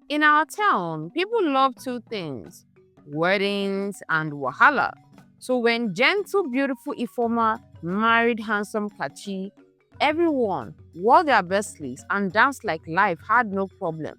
In our town, people love two things: weddings and wahala. So when gentle, beautiful Ifoma married handsome Kachi, everyone wore their best sleeves and danced like life had no problem.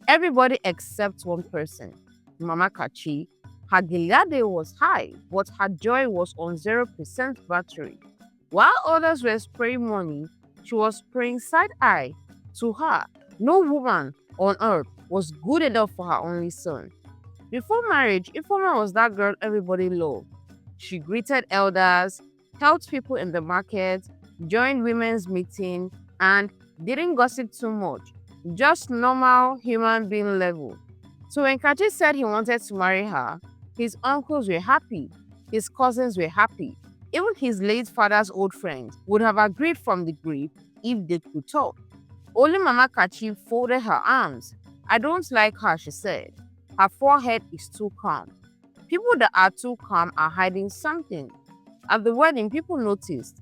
Everybody except one person, Mama Kachi. Her Gileade was high, but her joy was on 0% battery. While others were spraying money, she was spraying side eye. To her, no woman on earth was good enough for her only son. Before marriage, Ifeoma was that girl everybody loved. She greeted elders, helped people in the market, joined women's meeting, and didn't gossip too much. Just normal human being level. So when Kachi said he wanted to marry her, his uncles were happy, his cousins were happy. Even his late father's old friends would have agreed from the grave if they could talk. Only Mama Kachi folded her arms. I don't like her, she said. Her forehead is too calm. People that are too calm are hiding something. At the wedding, people noticed.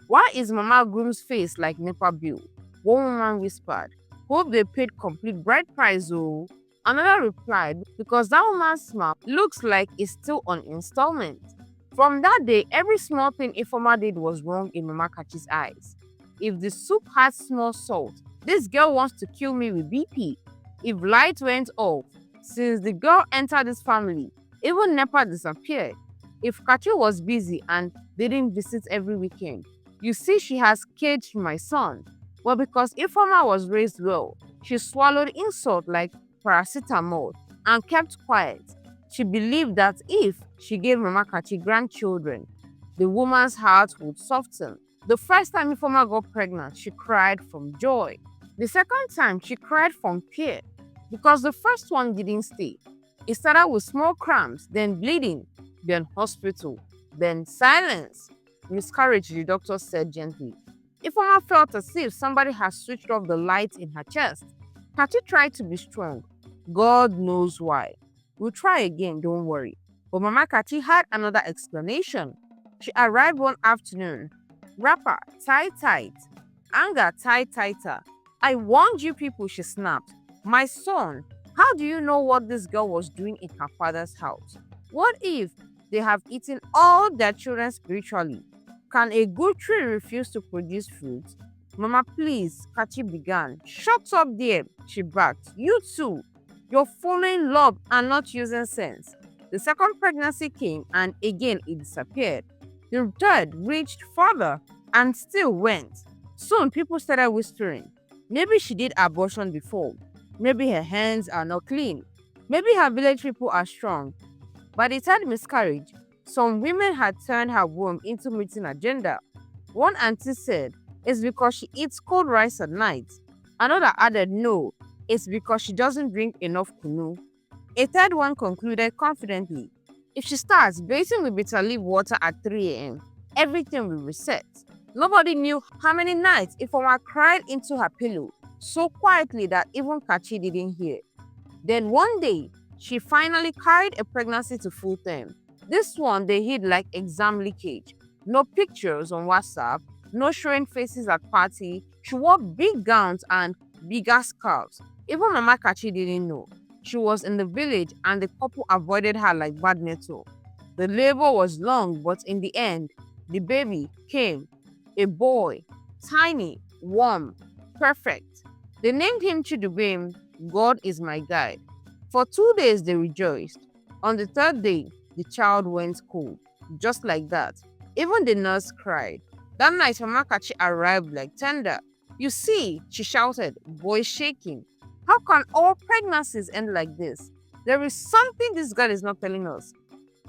Why is Mama Groom's face like NEPA bill? One woman whispered. Hope they paid complete bride price, oh. Another replied, because that woman's smile looks like it's still on installment. From that day, every small thing Ifeoma did was wrong in Mama Kachi's eyes. If the soup had small salt, this girl wants to kill me with BP. If light went off, since the girl entered this family, even NEPA disappeared. If Kachi was busy and didn't visit every weekend, you see she has caged my son. Well, because Ifeoma was raised well, she swallowed insult like paracetamol and kept quiet. She believed that if she gave Mama Kachi grandchildren, the woman's heart would soften. The first time Ifeoma got pregnant, she cried from joy. The second time, she cried from fear because the first one didn't stay. It started with small cramps, then bleeding, then hospital, then silence. Miscarriage, the doctor said gently. Ifeoma felt as if somebody had switched off the light in her chest. Kachi tried to be strong. God knows why. We'll try again, don't worry. But Mama Kachi had another explanation. She arrived one afternoon. Wrapper, tie tight. Anger, tie tighter. I warned you people, she snapped. My son, how do you know what this girl was doing in her father's house? What if they have eaten all their children spiritually? Can a good tree refuse to produce fruit? Mama, please, Kachi began. Shut up there, she barked. You too. You're following love and not using sense. The second pregnancy came and again it disappeared. The third reached further and still went. Soon people started whispering. Maybe she did abortion before. Maybe her hands are not clean. Maybe her village people are strong. By the third miscarriage, some women had turned her womb into meeting agenda. One auntie said, it's because she eats cold rice at night. Another added, no, it's because she doesn't drink enough kunu. A third one concluded confidently, if she starts bathing with bitter leaf water at 3 a.m., everything will reset. Nobody knew how many nights Ifeoma cried into her pillow so quietly that even Kachi didn't hear. Then one day, she finally carried a pregnancy to full term. This one they hid like exam leakage. No pictures on WhatsApp, no showing faces at party. She wore big gowns and bigger scarves. Even Mama Kachi didn't know. She was in the village and the couple avoided her like bad network. The labor was long, but in the end, the baby came. A boy, tiny, warm, perfect. They named him Chidubem, God is my guide. For 2 days they rejoiced. On the third day, the child went cold, just like that. Even the nurse cried. That night, Mama Kachi arrived like thunder. You see, she shouted, voice shaking. How can all pregnancies end like this? There is something this girl is not telling us.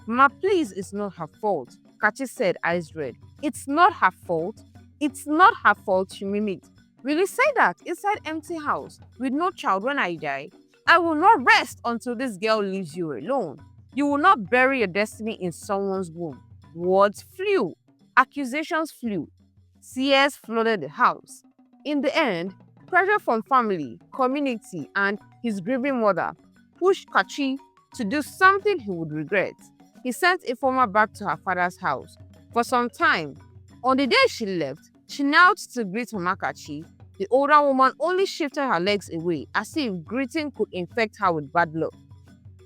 Mama, please, it's not her fault. Kachi said, eyes red. It's not her fault. It's not her fault, she mimicked. Will you say that inside empty house with no child when I die? I will not rest until this girl leaves you alone. You will not bury your destiny in someone's womb. Words flew. Accusations flew. Tears flooded the house. In the end, pressure from family, community, and his grieving mother pushed Kachi to do something he would regret. He sent Ifeoma back to her father's house. For some time, on the day she left, she knelt to greet Mama Kachi. The older woman only shifted her legs away as if greeting could infect her with bad luck.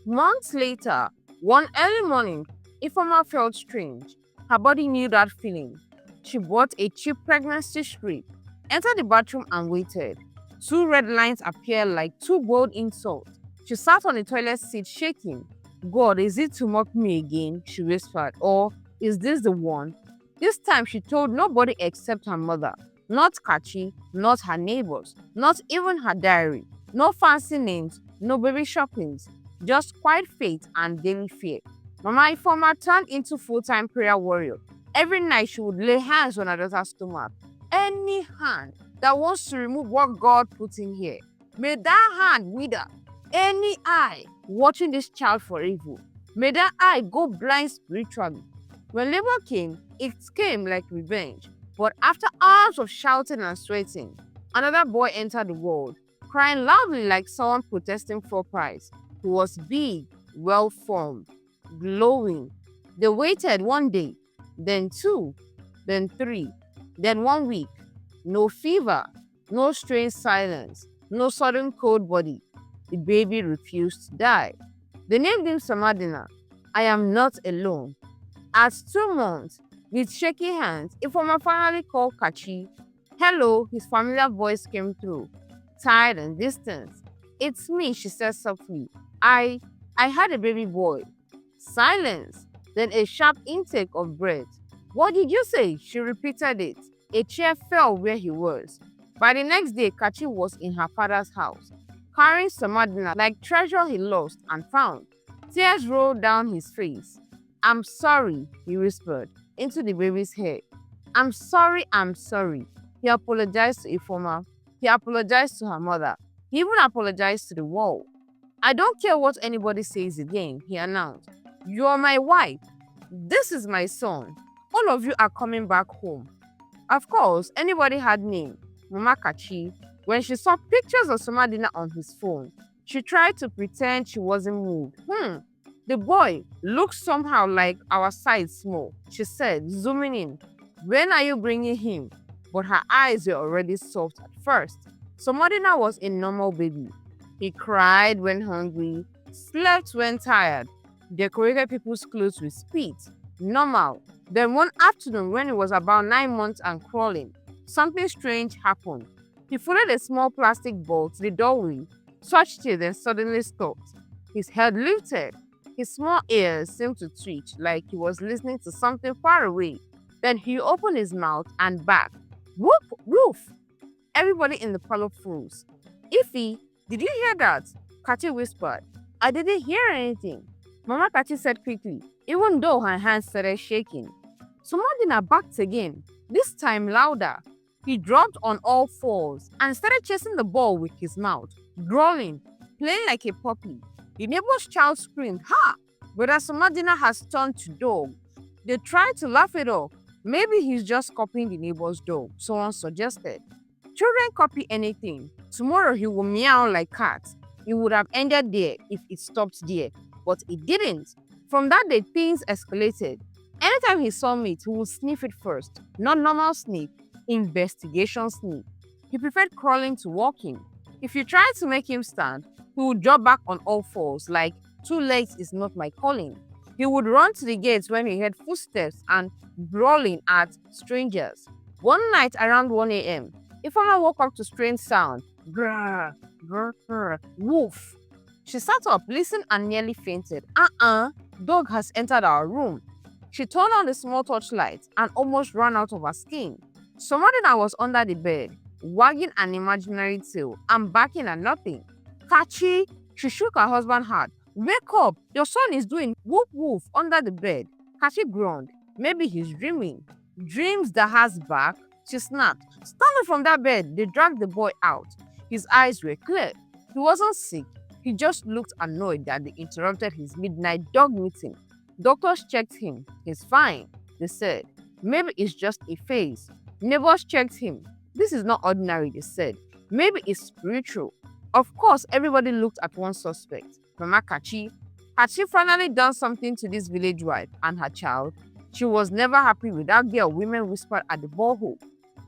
Months later, one early morning, Ifeoma felt strange. Her body knew that feeling. She bought a cheap pregnancy strip, entered the bathroom and waited. 2 red lines appeared like 2 bold insults. She sat on the toilet seat shaking. God, is it to mock me again? She whispered. Or is this the one? This time she told nobody except her mother. Not Kachi, not her neighbors, not even her diary. No fancy names, no baby shoppings. Just quiet faith and daily fear. Mama Ifeoma turned into full-time prayer warrior. Every night she would lay hands on her daughter's stomach. Any hand that wants to remove what God put in here, may that hand wither. Any eye watching this child for evil, may that eye go blind spiritually. When labor came, it came like revenge. But after hours of shouting and sweating, another boy entered the world, crying loudly like someone protesting for prize. He was big, well-formed, glowing. They waited 1 day, then 2, then 3, then 1 week. No fever, no strange silence, no sudden cold body. The baby refused to die. They named him Samadina. I am not alone. At 2 months, with shaky hands, Ifeoma finally called Kachi. Hello, his familiar voice came through, tired and distant. It's me, she said softly. I had a baby boy. Silence, then a sharp intake of breath. What did you say? She repeated it. A chair fell where he was. By the next day, Kachi was in her father's house, carrying Samadina like treasure he lost and found. Tears rolled down his face. I'm sorry, he whispered into the baby's hair. I'm sorry. He apologized to Ifeoma. He apologized to her mother. He even apologized to the world. I don't care what anybody says again, he announced. You are my wife. This is my son. All of you are coming back home. Of course, anybody had name. Mama Kachi. When she saw pictures of Samadina on his phone, she tried to pretend she wasn't moved. The boy looks somehow like our size small, she said, zooming in. When are you bringing him? But her eyes were already soft at first. Samadina was a normal baby. He cried when hungry, slept when tired, decorated people's clothes with speed. Normal. Then one afternoon when he was about 9 months and crawling, something strange happened. He followed a small plastic ball to the doorway, touched it, then suddenly stopped. His head lifted. His small ears seemed to twitch like he was listening to something far away. Then he opened his mouth and back. Whoop! Roof! Everybody in the parlor froze. Ify, did you hear that? Kachi whispered. I didn't hear anything. Mama Kachi said quickly, even though her hands started shaking. Samadina backed again, this time louder. He dropped on all fours and started chasing the ball with his mouth, growling, playing like a puppy. The neighbor's child screamed, Ha! But as Samadina has turned to dog, they tried to laugh it off. Maybe he's just copying the neighbor's dog, someone suggested. Children copy anything. Tomorrow he will meow like cats. It would have ended there if it stopped there, but it didn't. From that day, things escalated. Anytime he saw meat, he would sniff it first. Not normal sniff, investigation sniff. He preferred crawling to walking. If you tried to make him stand, he would drop back on all fours like 2 legs is not my calling. He would run to the gates when he heard footsteps and brawling at strangers. One night around 1 a.m., Ifeoma woke up to strange sound. Grrr, grrr, grrr, woof. She sat up, listened and nearly fainted. Dog has entered our room. She turned on the small torchlight and almost ran out of her skin. Samadina was under the bed, wagging an imaginary tail and barking at nothing. Kachi, she shook her husband hard. Wake up, your son is doing woof woof under the bed. Kachi groaned. Maybe he's dreaming. Dreams that has back, she snapped. Standing from that bed, they dragged the boy out. His eyes were clear. He wasn't sick. He just looked annoyed that they interrupted his midnight dog meeting. Doctors checked him. He's fine, they said. Maybe it's just a phase. Neighbors checked him. This is not ordinary, they said. Maybe it's spiritual. Of course, everybody looked at one suspect, Mama Kachi. Had she finally done something to this village wife and her child? She was never happy with that girl women whispered at the borehole.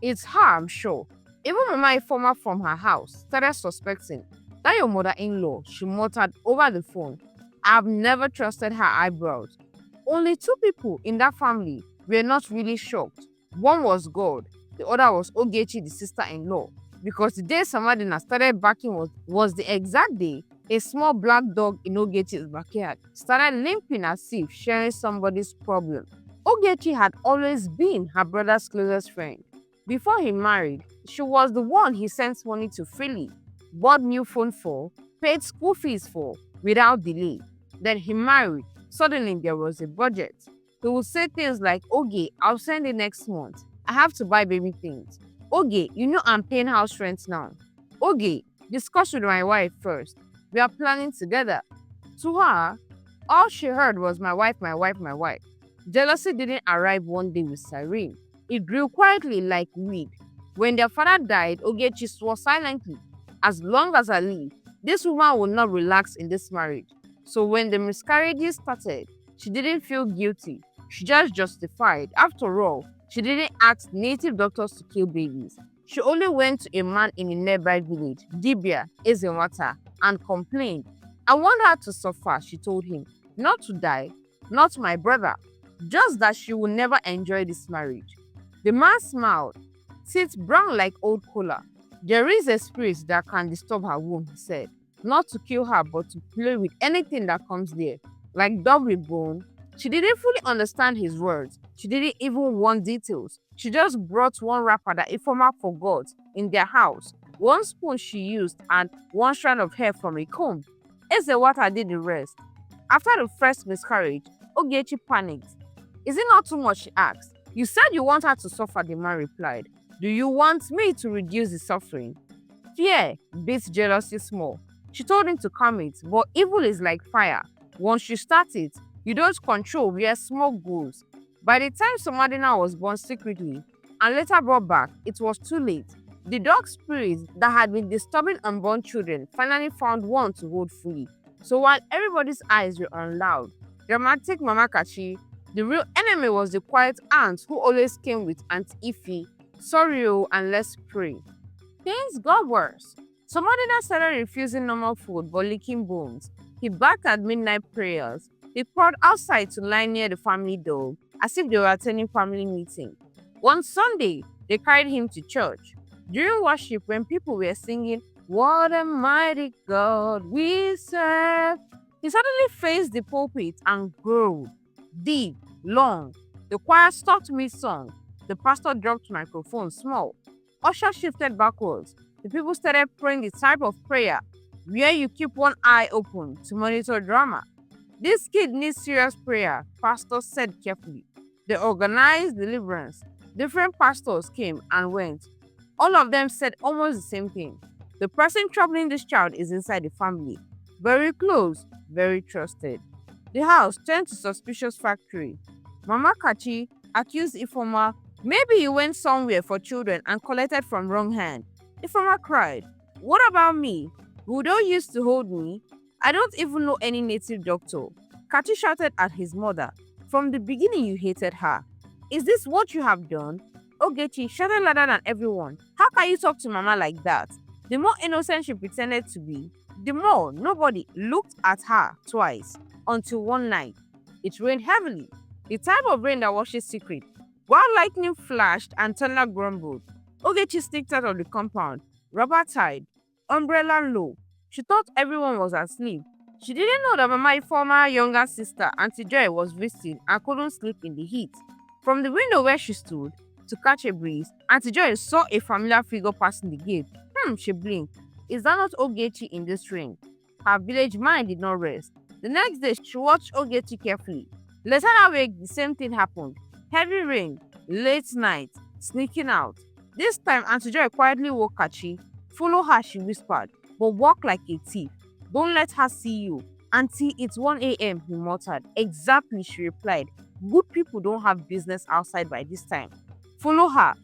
It's her, I'm sure. Even Mama Ifoma from her house started suspecting that your mother-in-law, she muttered over the phone. I've never trusted her eyebrows. Only two people in that family were not really shocked. One was God, the other was Ogechi, the sister-in-law. Because the day Samadina started barking was the exact day a small black dog in Ogechi's backyard started limping as if sharing somebody's problem. Ogechi had always been her brother's closest friend. Before he married, she was the one he sent money to freely, bought new phone for, paid school fees for, without delay. Then he married. Suddenly there was a budget. He would say things like, "Okay, I'll send it next month. I have to buy baby things. Okay, you know I'm paying house rent now. Okay, discuss with my wife first. We are planning together." To her, all she heard was my wife, my wife, my wife. Jealousy didn't arrive one day with siren. It grew quietly like weed. When their father died, Ogechi swore silently, as long as I live, this woman will not relax in this marriage. So when the miscarriages started, she didn't feel guilty. She just justified. After all, she didn't ask native doctors to kill babies. She only went to a man in a nearby village, Dibia Ezenwata, and complained. "I want her to suffer," she told him. "Not to die, not my brother. Just that she will never enjoy this marriage." The man smiled, teeth brown like old cola. "There is a spirit that can disturb her womb," he said. "Not to kill her, but to play with anything that comes there, like dog with bone." She didn't fully understand his words. She didn't even want details. She just brought one wrapper that Ifoma forgot in their house, one spoon she used, and one strand of hair from a comb. Ezewata did the rest. After the first miscarriage, Ogechi panicked. "Is it not too much?" she asked. "You said you want her to suffer," the man replied. "Do you want me to reduce the suffering?" Fear beats jealousy small. She told him to calm it, but evil is like fire. Once you start it, you don't control where smoke goes. By the time Somadina was born secretly and later brought back, it was too late. The dog spirits that had been disturbing unborn children finally found one to hold fully. So while everybody's eyes were on loud, dramatic Mama Kachi, the real enemy was the quiet aunt who always came with Aunt Ify, "Sorry, oh, and let's pray." Things got worse. Somadina started refusing normal food but licking bones. He barked at midnight prayers. He crawled outside to lie near the family door, as if they were attending family meeting. One Sunday, they carried him to church. During worship, when people were singing, "What a mighty God we serve," he suddenly faced the pulpit and growled, deep, long. The choir stopped mid-song. The pastor dropped microphone small. Usher shifted backwards. The people started praying the type of prayer where you keep one eye open to monitor drama. "This kid needs serious prayer," pastor said carefully. They organized deliverance. Different pastors came and went. All of them said almost the same thing. The person troubling this child is inside the family. Very close, very trusted. The house turned to suspicious factory. Mama Kachi accused Ifoma, "Maybe you went somewhere for children and collected from wrong hand." Ifoma cried, "What about me? Budo used to hold me. I don't even know any native doctor." Kachi shouted at his mother, "From the beginning you hated her. Is this what you have done?" Ogechi shouted louder than everyone, "How can you talk to Mama like that?" The more innocent she pretended to be, the more nobody looked at her twice, until one night. It rained heavily, the type of rain that washes secret. While lightning flashed and thunder grumbled, Ogechi sneaked out of the compound, rubber tied, umbrella low. She thought everyone was asleep. She didn't know that Mama Ifeoma's younger sister, Auntie Joy, was visiting and couldn't sleep in the heat. From the window where she stood, to catch a breeze, Auntie Joy saw a familiar figure passing the gate. She blinked. Is that not Ogechi in this rain? Her village mind did not rest. The next day, she watched Ogechi carefully. Later that week, the same thing happened. Heavy rain, late night, sneaking out. This time, Auntie Joy quietly woke Kachi. "Follow her," she whispered, "but walk like a thief. Don't let her see you." "Auntie, it's 1 a.m., he muttered. "Exactly," she replied. "Good people don't have business outside by this time." Follow her.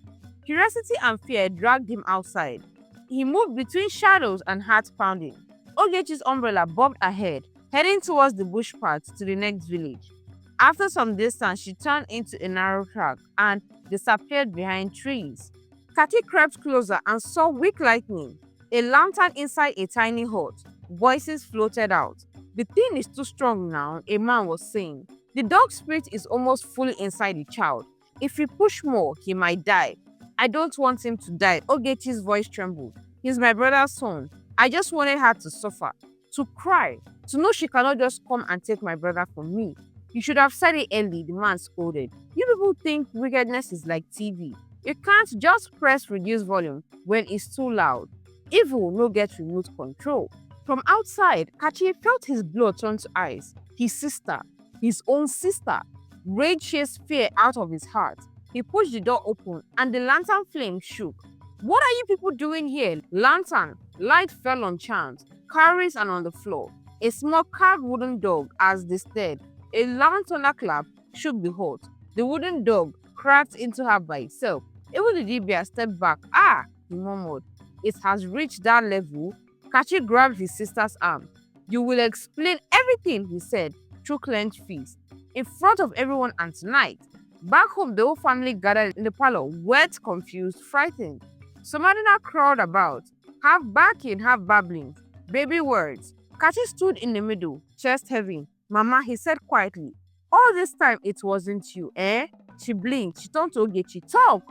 Curiosity and fear dragged him outside. He moved between shadows and heart pounding. Ogechi's umbrella bobbed ahead, heading towards the bush path to the next village. After some distance, she turned into a narrow track and disappeared behind trees. Kachi crept closer and saw weak lightning, a lantern inside a tiny hut. Voices floated out. The thing is too strong now, a man was saying. The dog spirit is almost fully inside the child. If we push more, he might die. I don't want him to die. Ogechi's voice trembled. He's my brother's son. I just wanted her to suffer, to cry, to know she cannot just come and take my brother from me. You should have said it early, the man scolded. You people think wickedness is like TV. You can't just press reduce volume when it's too loud. Evil no get remote control. From outside, Kachi felt his blood turn to ice. His sister, his own sister. Rage chased fear out of his heart. He pushed the door open and the lantern flame shook. What are you people doing here? Lantern. Light fell on Chance, Carries and on the floor. A small carved wooden dog as they stared. A loud thunderclap shook the hut. The wooden dog cracked into her by itself. Even the Dibia stepped back. Ah, he murmured. It has reached that level. Kachi grabbed his sister's arm. You will explain everything, he said, through clenched fists. In front of everyone and tonight. Back home, the whole family gathered in the parlor, wet, confused, frightened. Somadina crawled about, half barking, half babbling. Baby words. Kachi stood in the middle, chest heavy. Mama, he said quietly, all this time it wasn't you, eh? She blinked. She turned to Ogechi. Talk!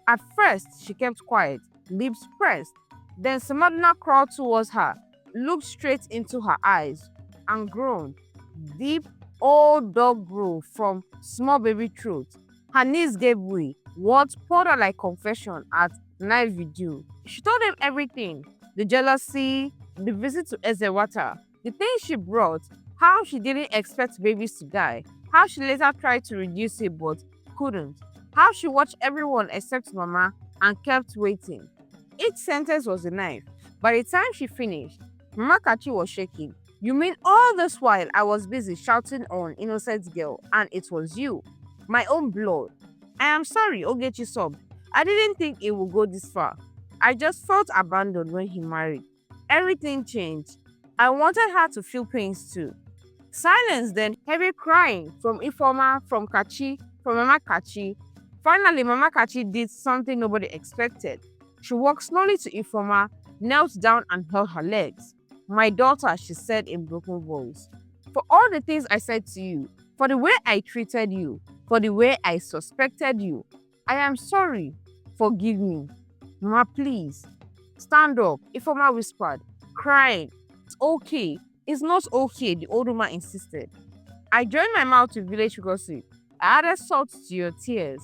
At first, she kept quiet, lips pressed. Then Somadina crawled towards her, looked straight into her eyes, and groaned. Deep, old dog growl from small baby throat. Her knees gave way. Words poured out like confession at night video. She told them everything. The jealousy, the visit to Ezewata, the things she brought, how she didn't expect babies to die, how she later tried to reduce it but couldn't, how she watched everyone except Mama and kept waiting. Each sentence was a knife. By the time she finished, Mama Kachi was shaking. You mean all this while I was busy shouting on innocent girl and it was you? My own blood. I am sorry, Ogechi sobbed. I didn't think it would go this far. I just felt abandoned when he married. Everything changed. I wanted her to feel pains too. Silence then, heavy crying from Ifoma, from Kachi, from Mama Kachi. Finally, Mama Kachi did something nobody expected. She walked slowly to Ifoma, knelt down and held her legs. My daughter, she said in broken voice, for all the things I said to you, for the way I treated you, for the way I suspected you, I am sorry. Forgive me. Mama, please. Stand up, Ifoma whispered, crying. It's okay. It's not okay, the old woman insisted. I joined my mouth to village gossip. I added salt to your tears.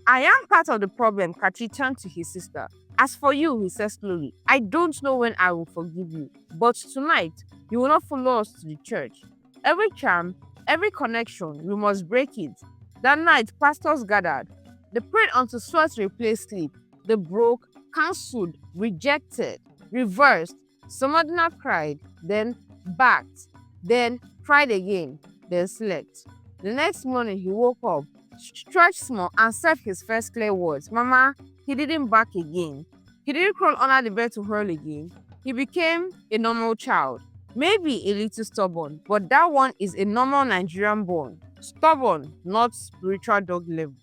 I am part of the problem, Kachi turned to his sister. As for you, he said slowly, I don't know when I will forgive you, but tonight, you will not follow us to the church. Every charm, every connection, we must break it. That night, pastors gathered. They prayed until sweat replaced sleep. They broke, cancelled, rejected, reversed. Somadina cried, then backed, then cried again, then slept. The next morning, he woke up, stretched small, and said his first clear words. Mama, he didn't back again. He didn't crawl under the bed to hurl again. He became a normal child. Maybe a little stubborn, but that one is a normal Nigerian born. Stubborn, not spiritual dog level.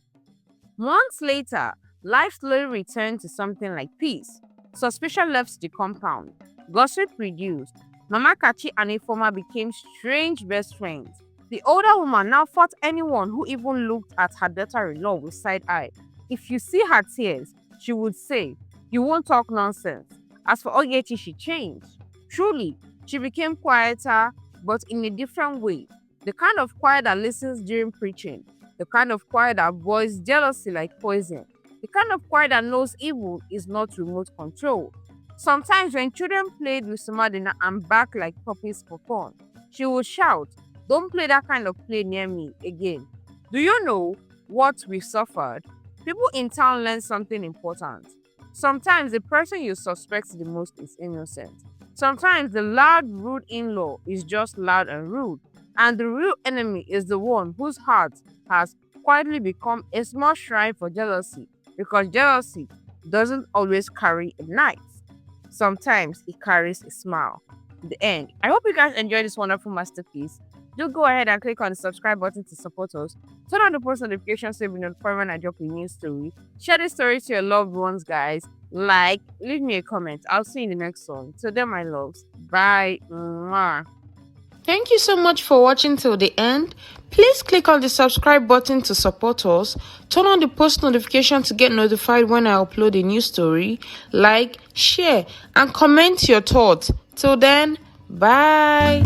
Months later, life slowly returned to something like peace. Suspicion left the compound. Gossip reduced. Mama Kachi and Ifoma became strange best friends. The older woman now fought anyone who even looked at her daughter-in-law with side eye. If you see her tears, she would say, you won't talk nonsense. As for Ogechi, she changed. Truly, she became quieter, but in a different way. The kind of quiet that listens during preaching. The kind of quiet that boils jealousy like poison. The kind of quiet that knows evil is not remote control. Sometimes when children played with Somadina and barked like puppies for fun, she would shout, don't play that kind of play near me again. Do you know what we've suffered? People in town learn something important. Sometimes the person you suspect the most is innocent. Sometimes the loud, rude in-law is just loud and rude. And the real enemy is the one whose heart has quietly become a small shrine for jealousy. Because jealousy doesn't always carry a knife. Sometimes it carries a smile. the end. I hope you guys enjoyed this wonderful masterpiece. Do go ahead and click on the subscribe button to support us. Turn on the post notifications so you'll be notified when I drop a new story. Share this story to your loved ones, guys. Like, leave me a comment. I'll see you in the next one. Till then, my loves. Bye. Mwah. Thank you so much for watching till the end. Please click on the subscribe button to support us. Turn on the post notification to get notified when I upload a new story. Like, share, and comment your thoughts. Till then, bye.